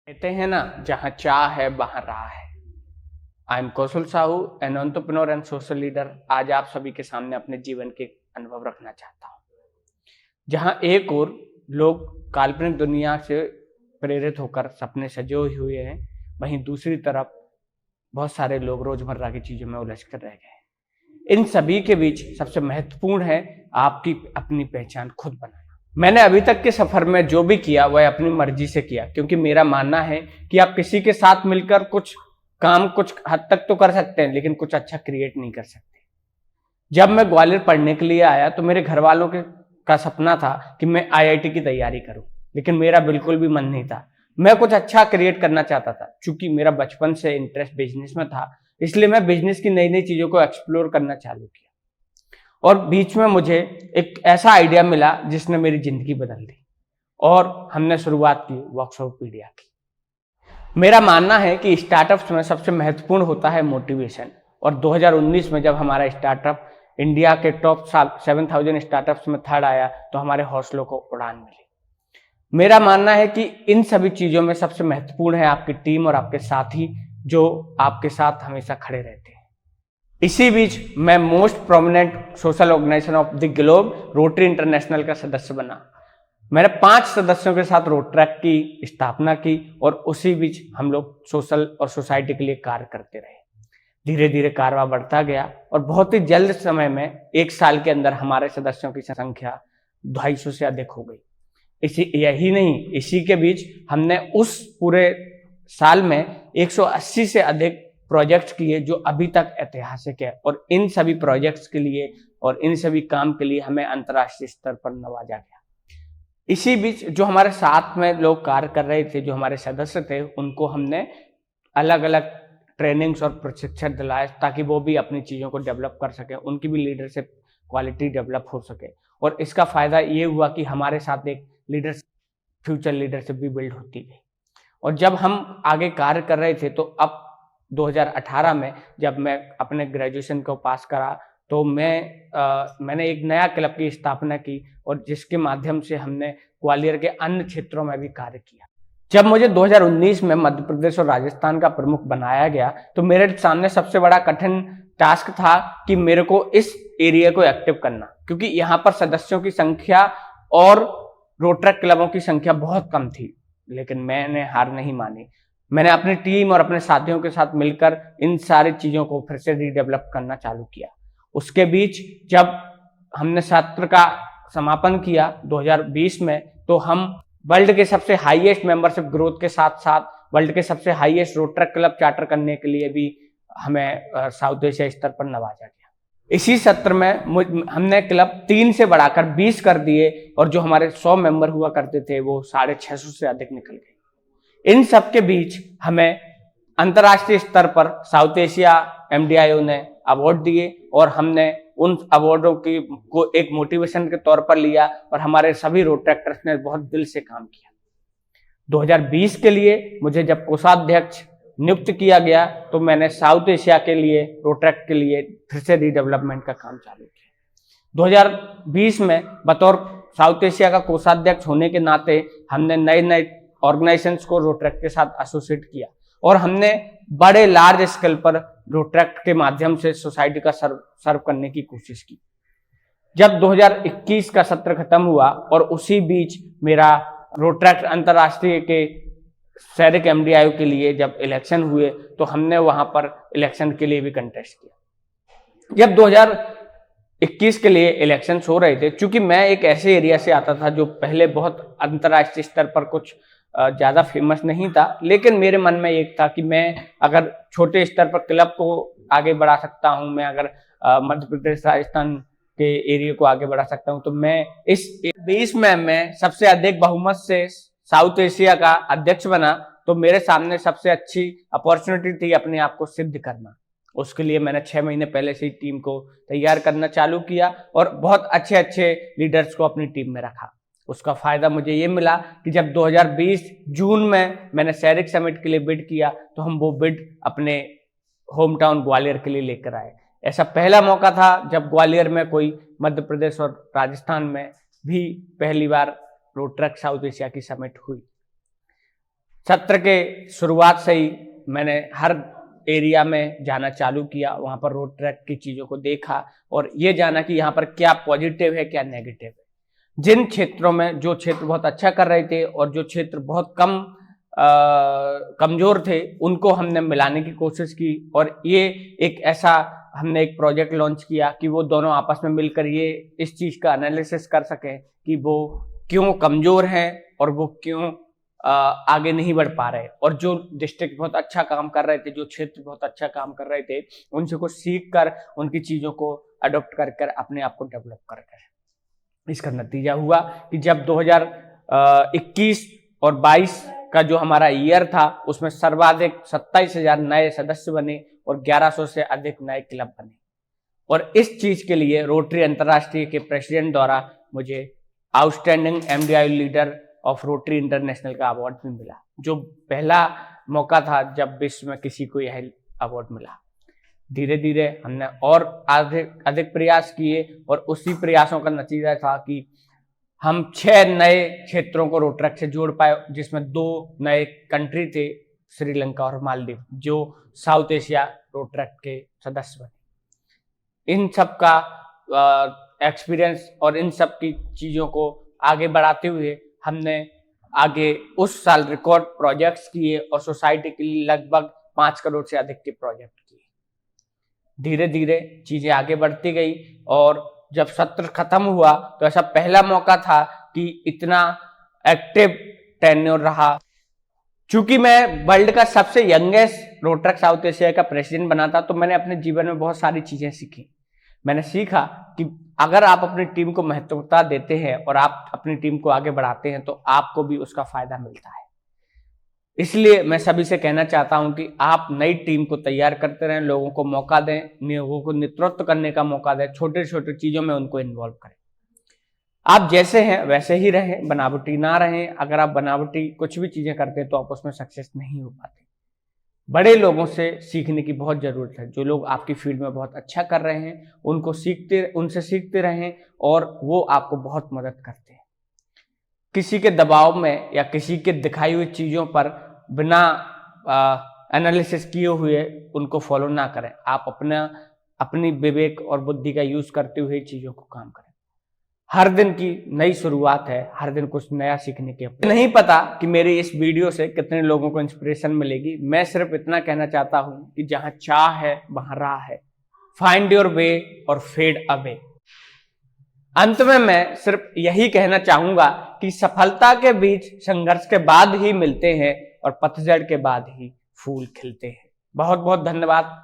कहते हैं ना, जहाँ चाह है वहाँ राह है। I am Kaushal Sahu, an entrepreneur and social leader. आज आप सभी के सामने अपने जीवन के अनुभव रखना चाहता हूँ। जहाँ एक और लोग काल्पनिक दुनिया से प्रेरित होकर सपने सजोए हुए हैं, वहीं दूसरी तरफ बहुत सारे लोग रोजमर्रा की चीजों में उलझ कर रह गए हैं। इन सभी के बीच सबसे महत्वपूर्ण है आपकी अपनी पहचान खुद बनाना। मैंने अभी तक के सफर में जो भी किया वह अपनी मर्जी से किया, क्योंकि मेरा मानना है कि आप किसी के साथ मिलकर कुछ काम कुछ हद तक तो कर सकते हैं, लेकिन कुछ अच्छा क्रिएट नहीं कर सकते। जब मैं ग्वालियर पढ़ने के लिए आया तो मेरे घर वालों का सपना था कि मैं आईआईटी की तैयारी करूं, लेकिन मेरा बिल्कुल भी मन नहीं था। मैं कुछ अच्छा क्रिएट करना चाहता था। चूंकि मेरा बचपन से इंटरेस्ट बिजनेस में था, इसलिए मैं बिजनेस की नई नई चीजों को एक्सप्लोर करना चालू किया। और बीच में मुझे एक ऐसा आइडिया मिला जिसने मेरी जिंदगी बदल दी, और हमने शुरुआत की वर्कशॉपपीडिया की। मेरा मानना है कि स्टार्टअप्स में सबसे महत्वपूर्ण होता है मोटिवेशन, और 2019 में जब हमारा स्टार्टअप इंडिया के टॉप 7000 स्टार्टअप्स में थर्ड आया तो हमारे हौसलों को उड़ान मिली। मेरा मानना है कि इन सभी चीजों में सबसे महत्वपूर्ण है आपकी टीम और आपके साथी, जो आपके साथ हमेशा खड़े रहते हैं। इसी बीच मैं most prominent social organization of the globe Rotary International का सदस्य बना। मैंने 5 सदस्यों के साथ रोटरैक की स्थापना की, और उसी बीच हम लोग सोशल और सोसाइटी के लिए कार्य करते रहे। धीरे धीरे कारवा बढ़ता गया, और बहुत ही जल्द समय में 1 साल के अंदर हमारे सदस्यों की संख्या 250 से अधिक हो गई। यही नहीं, इसी के बीच हमने उस पूरे साल में 180 से अधिक प्रोजेक्ट्स किए, जो अभी तक ऐतिहासिक है। और इन सभी प्रोजेक्ट्स के लिए और इन सभी काम के लिए हमें अंतर्राष्ट्रीय स्तर पर नवाजा गया। इसी बीच जो हमारे साथ में लोग कार्य कर रहे थे, जो हमारे सदस्य थे, उनको हमने अलग अलग ट्रेनिंग्स और प्रशिक्षण दिलाए, ताकि वो भी अपनी चीज़ों को डेवलप कर सके, उनकी भी लीडरशिप क्वालिटी डेवलप हो सके। और इसका फायदा ये हुआ कि हमारे साथ एक फ्यूचर लीडरशिप भी बिल्ड होती गई। और जब हम आगे कार्य कर रहे थे, तो अब 2018 में जब मैं अपने ग्रेजुएशन को पास करा, तो मैंने एक नया क्लब की स्थापना की, और जिसके माध्यम से हमने ग्वालियर के अन्य क्षेत्रों में भी कार्य किया। जब मुझे 2019 में मध्य प्रदेश और राजस्थान का प्रमुख बनाया गया, तो मेरे सामने सबसे बड़ा कठिन टास्क था कि मेरे को इस एरिया को एक्टिव करना, क्योंकि यहाँ पर सदस्यों की संख्या और रोटरैक क्लबों की संख्या बहुत कम थी। लेकिन मैंने हार नहीं मानी। मैंने अपनी टीम और अपने साथियों के साथ मिलकर इन सारी चीजों को फिर से रीडेवलप करना चालू किया। उसके बीच जब हमने सत्र का समापन किया 2020 में, तो हम वर्ल्ड के सबसे हाईएस्ट मेंबरशिप ग्रोथ के साथ साथ वर्ल्ड के सबसे हाईएस्ट रोटरैक क्लब चार्टर करने के लिए भी हमें साउथ एशिया स्तर पर नवाजा गया। इसी सत्र में हमने क्लब 3 से बढ़ाकर 20 कर दिए, और जो हमारे 100 मेंबर हुआ करते थे वो 650 से अधिक निकल गए। इन सब के बीच हमें अंतर्राष्ट्रीय स्तर पर साउथ एशिया एमडीआईओ ने अवार्ड दिए, और हमने उन अवार्डों को एक मोटिवेशन के तौर पर लिया, और हमारे सभी रोटरैक्टर्स ने बहुत दिल से काम किया। 2020 के लिए मुझे जब कोषाध्यक्ष नियुक्त किया गया, तो मैंने साउथ एशिया के लिए रोटरैक के लिए फिर से रीडेवलपमेंट का काम चालू किया। 2020 में बतौर साउथ एशिया का कोषाध्यक्ष होने के नाते हमने नए नए ऑर्गेनाइजेशंस को रोटरैक के साथ एसोसिएट किया, और हमने बड़े लार्ज स्केल पर रोटरैक के माध्यम से सोसाइटी का सर्व करने की कोशिश की। जब 2021 का सत्र खत्म हुआ, और उसी बीच मेरा रोटरैक अंतर्राष्ट्रीय के सैरिक एमडीआईओ के लिए जब इलेक्शन हुए, तो हमने वहां पर इलेक्शन के लिए भी कंटेस्ट किया। जब 2021 के लिए इलेक्शन हो रहे थे, चूंकि मैं एक ऐसे एरिया से आता था जो पहले बहुत अंतर्राष्ट्रीय स्तर पर कुछ ज़्यादा फेमस नहीं था, लेकिन मेरे मन में एक था कि मैं अगर छोटे स्तर पर क्लब को आगे बढ़ा सकता हूं, मैं अगर मध्य प्रदेश राजस्थान के एरिया को आगे बढ़ा सकता हूं, तो मैं इस 20 में मैं सबसे अधिक बहुमत से साउथ एशिया का अध्यक्ष बना। तो मेरे सामने सबसे अच्छी अपॉर्चुनिटी थी अपने आप को सिद्ध करना। उसके लिए मैंने 6 महीने पहले से ही टीम को तैयार करना चालू किया, और बहुत अच्छे अच्छे लीडर्स को अपनी टीम में रखा। उसका फायदा मुझे ये मिला कि जब 2020 जून में मैंने सैरिक समिट के लिए बिड किया, तो हम वो बिड अपने होम टाउन ग्वालियर के लिए लेकर आए। ऐसा पहला मौका था जब ग्वालियर में कोई मध्य प्रदेश और राजस्थान में भी पहली बार रोटरैक साउथ एशिया की समिट हुई। सत्र के शुरुआत से ही मैंने हर एरिया में जाना चालू किया, वहां पर रोड ट्रैक की चीजों को देखा और ये जाना कि यहाँ पर क्या पॉजिटिव है क्या नेगेटिव है। जिन क्षेत्रों में जो क्षेत्र बहुत अच्छा कर रहे थे और जो क्षेत्र बहुत कमजोर थे उनको हमने मिलाने की कोशिश की और ये एक ऐसा हमने एक प्रोजेक्ट लॉन्च किया कि वो दोनों आपस में मिलकर ये इस चीज का एनालिसिस कर सकें कि वो क्यों कमजोर हैं और वो क्यों आगे नहीं बढ़ पा रहे, और जो डिस्ट्रिक्ट बहुत अच्छा काम कर रहे थे, जो क्षेत्र बहुत अच्छा काम कर रहे थे, उनसे कुछ सीख कर उनकी चीजों को अडॉप्ट कर अपने आप को डेवलप कर। इसका नतीजा हुआ कि जब 2021 और 22 का जो हमारा ईयर था उसमें सर्वाधिक 27,000 नए सदस्य बने और 1100 से अधिक नए क्लब बने। और इस चीज के लिए रोटरी अंतर्राष्ट्रीय के प्रेसिडेंट द्वारा मुझे outstanding MDI leader of rotary International का अवार्ड भी मिला, जो पहला मौका था जब विश्व में किसी को यह अवार्ड मिला। धीरे धीरे हमने और अधिक प्रयास किए और उसी प्रयासों का नतीजा था कि हम 6 नए क्षेत्रों को रोटरैक्ट से जोड़ पाए, जिसमें 2 नए कंट्री थे, श्रीलंका और मालदीव, जो साउथ एशिया रोटरैक्ट के सदस्य बने। इन सब का एक्सपीरियंस और इन सब की चीजों को आगे बढ़ाते हुए हमने आगे उस साल रिकॉर्ड प्रोजेक्ट्स किए और सोसाइटी के लिए लगभग 5 करोड़ से अधिक के प्रोजेक्ट किए। धीरे धीरे चीजें आगे बढ़ती गई और जब सत्र खत्म हुआ तो ऐसा पहला मौका था कि इतना एक्टिव टेन्योर रहा। चूंकि मैं वर्ल्ड का सबसे यंगेस्ट रोटरैक्ट साउथ एशिया का प्रेसिडेंट बना था, तो मैंने अपने जीवन में बहुत सारी चीजें सीखी। मैंने सीखा कि अगर आप अपनी टीम को महत्वता देते हैं और आप अपनी टीम को आगे बढ़ाते हैं तो आपको भी उसका फायदा मिलता है। इसलिए मैं सभी से कहना चाहता हूं कि आप नई टीम को तैयार करते रहें, लोगों को मौका दें, लोगों को नेतृत्व करने का मौका दें, छोटे छोटे चीजों में उनको इन्वॉल्व करें। आप जैसे हैं वैसे ही रहें, बनावटी ना रहें। अगर आप बनावटी कुछ भी चीजें करते हैं तो आप उसमें सक्सेस नहीं हो पाते। बड़े लोगों से सीखने की बहुत जरूरत है। जो लोग आपकी फील्ड में बहुत अच्छा कर रहे हैं उनसे सीखते रहें और वो आपको बहुत मदद करते हैं। किसी के दबाव में या किसी के दिखाई हुई चीजों पर बिना एनालिसिस किए हुए उनको फॉलो ना करें। आप अपनी विवेक और बुद्धि का यूज करते हुए चीजों को काम करें। हर दिन की नई शुरुआत है, हर दिन कुछ नया सीखने के। नहीं पता कि मेरी इस वीडियो से कितने लोगों को इंस्पिरेशन मिलेगी। मैं सिर्फ इतना कहना चाहता हूं कि जहां चाह है वहां राह है। फाइंड योर वे और फेड अवे। अंत में मैं सिर्फ यही कहना चाहूंगा कि सफलता के बीच संघर्ष के बाद ही मिलते हैं और पतझड़ के बाद ही फूल खिलते हैं। बहुत बहुत धन्यवाद।